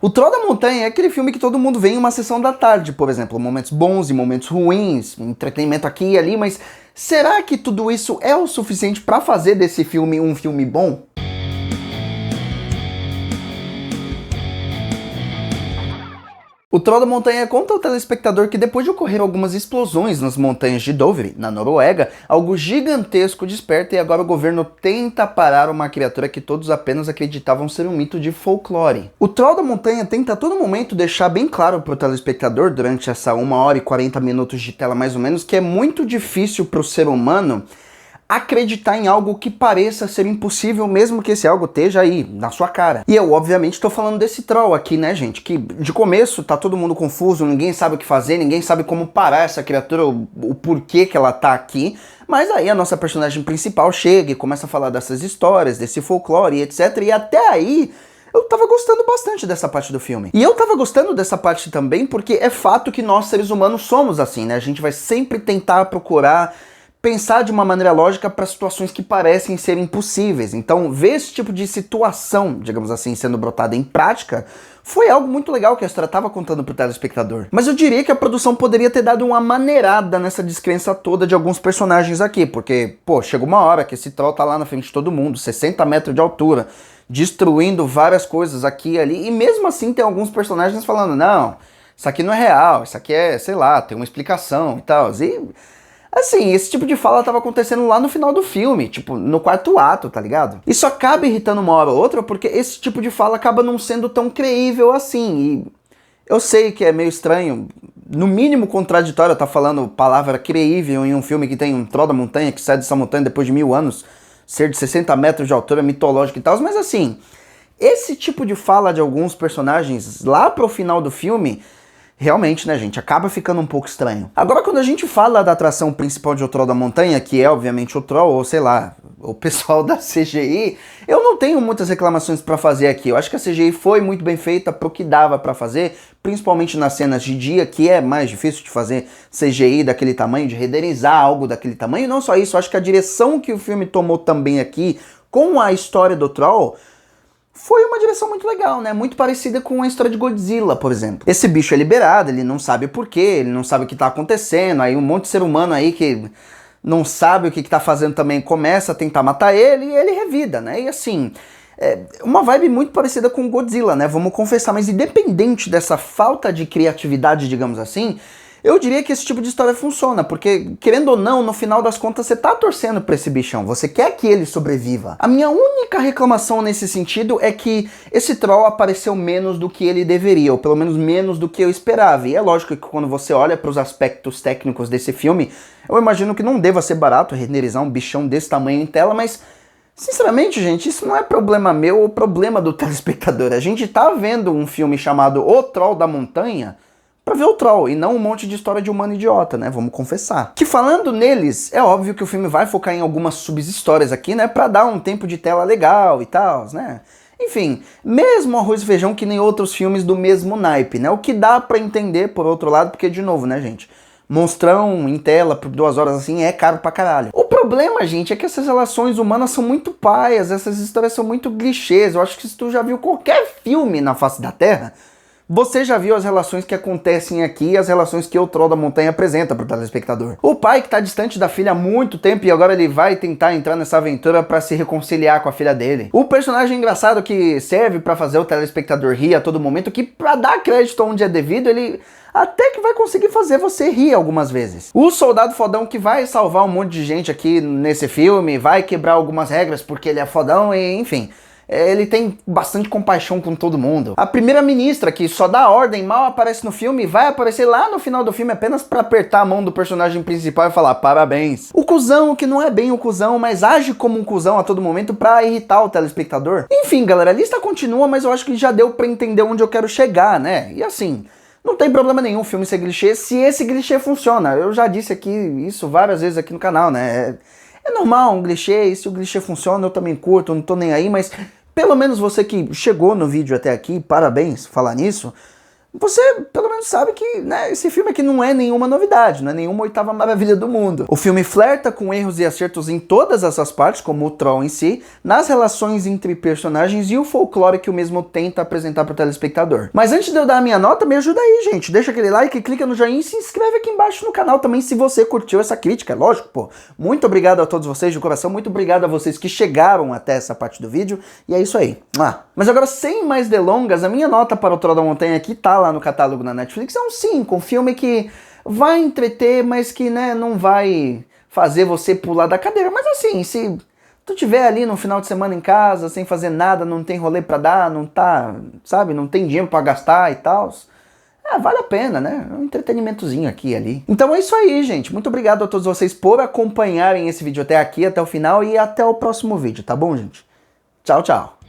O Troll da Montanha é aquele filme que todo mundo vê em uma sessão da tarde, por exemplo, momentos bons e momentos ruins, entretenimento aqui e ali, mas será que tudo isso é o suficiente pra fazer desse filme um filme bom? O Troll da Montanha conta ao telespectador que depois de ocorrer algumas explosões nas montanhas de Dovre, na Noruega, algo gigantesco desperta e agora o governo tenta parar uma criatura que todos apenas acreditavam ser um mito de folclore. O Troll da Montanha tenta a todo momento deixar bem claro para o telespectador, durante essa 1h e 40 minutos de tela mais ou menos, que é muito difícil para o ser humano acreditar em algo que pareça ser impossível, mesmo que esse algo esteja aí, na sua cara. E eu, obviamente, tô falando desse troll aqui, né, gente? Que, de começo, tá todo mundo confuso, ninguém sabe o que fazer, ninguém sabe como parar essa criatura, o porquê que ela tá aqui. Mas aí a nossa personagem principal chega e começa a falar dessas histórias, desse folclore e etc. E até aí eu tava gostando bastante dessa parte do filme. E eu tava gostando dessa parte também porque é fato que nós, seres humanos, somos assim, né? A gente vai sempre tentar procurar pensar de uma maneira lógica para situações que parecem ser impossíveis. Então, ver esse tipo de situação, digamos assim, sendo brotada em prática, foi algo muito legal que a história estava contando pro telespectador. Mas eu diria que a produção poderia ter dado uma maneirada nessa descrença toda de alguns personagens aqui, porque, pô, chega uma hora que esse troll tá lá na frente de todo mundo, 60 metros de altura, destruindo várias coisas aqui e ali, e mesmo assim tem alguns personagens falando, não, isso aqui não é real, isso aqui é, sei lá, tem uma explicação e tal, e assim, esse tipo de fala tava acontecendo lá no final do filme, tipo, no quarto ato, tá ligado? Isso acaba irritando uma hora ou outra porque esse tipo de fala acaba não sendo tão creível assim, e eu sei que é meio estranho, no mínimo contraditório tá falando palavra creível em um filme que tem um troll da montanha que sai dessa montanha depois de 1000 anos, ser de 60 metros de altura, mitológico e tal, mas assim, esse tipo de fala de alguns personagens lá pro final do filme realmente, né, gente, acaba ficando um pouco estranho. Agora, quando a gente fala da atração principal de O Troll da Montanha, que é, obviamente, o Troll, ou sei lá, o pessoal da CGI, eu não tenho muitas reclamações pra fazer aqui. Eu acho que a CGI foi muito bem feita pro que dava pra fazer, principalmente nas cenas de dia, que é mais difícil de fazer CGI daquele tamanho, de renderizar algo daquele tamanho. E não só isso, eu acho que a direção que o filme tomou também aqui, com a história do Troll, foi uma direção muito legal, né? Muito parecida com a história de Godzilla, por exemplo. Esse bicho é liberado, ele não sabe por quê, ele não sabe o que tá acontecendo, aí um monte de ser humano aí que não sabe o que tá fazendo também começa a tentar matar ele e ele revida, né? E assim, é uma vibe muito parecida com Godzilla, né? Vamos confessar, mas independente dessa falta de criatividade, digamos assim, eu diria que esse tipo de história funciona, porque, querendo ou não, no final das contas, você tá torcendo pra esse bichão, você quer que ele sobreviva. A minha única reclamação nesse sentido é que esse troll apareceu menos do que ele deveria, ou pelo menos menos do que eu esperava. E é lógico que quando você olha pros aspectos técnicos desse filme, eu imagino que não deva ser barato renderizar um bichão desse tamanho em tela, mas sinceramente, gente, isso não é problema meu ou problema do telespectador. A gente tá vendo um filme chamado O Troll da Montanha pra ver o troll, e não um monte de história de humano idiota, né? Vamos confessar. Que falando neles, é óbvio que o filme vai focar em algumas subhistórias aqui, né? Pra dar um tempo de tela legal e tal, né? Enfim, mesmo arroz e feijão que nem outros filmes do mesmo naipe, né? O que dá pra entender, por outro lado, porque, de novo, né, gente? Monstrão em tela por 2 horas assim é caro pra caralho. O problema, gente, é que essas relações humanas são muito paias, essas histórias são muito clichês. Eu acho que se tu já viu qualquer filme na face da Terra, você já viu as relações que acontecem aqui e as relações que o Troll da Montanha apresenta pro telespectador. O pai que tá distante da filha há muito tempo e agora ele vai tentar entrar nessa aventura pra se reconciliar com a filha dele. O personagem engraçado que serve pra fazer o telespectador rir a todo momento, que pra dar crédito onde é devido, ele até que vai conseguir fazer você rir algumas vezes. O soldado fodão que vai salvar um monte de gente aqui nesse filme, vai quebrar algumas regras porque ele é fodão e enfim, ele tem bastante compaixão com todo mundo. A primeira-ministra, que só dá ordem, mal aparece no filme, vai aparecer lá no final do filme apenas pra apertar a mão do personagem principal e falar parabéns. O cuzão, que não é bem o cuzão, mas age como um cuzão a todo momento pra irritar o telespectador. Enfim, galera, a lista continua, mas eu acho que já deu pra entender onde eu quero chegar, né? E assim, não tem problema nenhum o filme ser clichê, se esse clichê funciona. Eu já disse aqui isso várias vezes aqui no canal, né? É normal um clichê, e se o clichê funciona eu também curto, eu não tô nem aí, mas pelo menos você que chegou no vídeo até aqui, parabéns, falar nisso, você pelo menos sabe que, né, esse filme aqui não é nenhuma novidade, não é nenhuma oitava maravilha do mundo. O filme flerta com erros e acertos em todas essas partes, como o troll em si, nas relações entre personagens e o folclore que o mesmo tenta apresentar para o telespectador. Mas antes de eu dar a minha nota, me ajuda aí, gente. Deixa aquele like, clica no joinha e se inscreve aqui embaixo no canal também se você curtiu essa crítica, lógico, pô. Muito obrigado a todos vocês de coração, muito obrigado a vocês que chegaram até essa parte do vídeo, e é isso aí. Mas agora, sem mais delongas, a minha nota para o Troll da Montanha aqui tá lá no catálogo na Netflix, é um 5, um filme que vai entreter, mas que, né, não vai fazer você pular da cadeira. Mas assim, se tu tiver ali no final de semana em casa, sem fazer nada, não tem rolê pra dar, não tá, sabe, não tem dinheiro pra gastar e tal, vale a pena, né? É um entretenimentozinho aqui e ali. Então é isso aí, gente. Muito obrigado a todos vocês por acompanharem esse vídeo até aqui, até o final, e até o próximo vídeo, tá bom, gente? Tchau, tchau.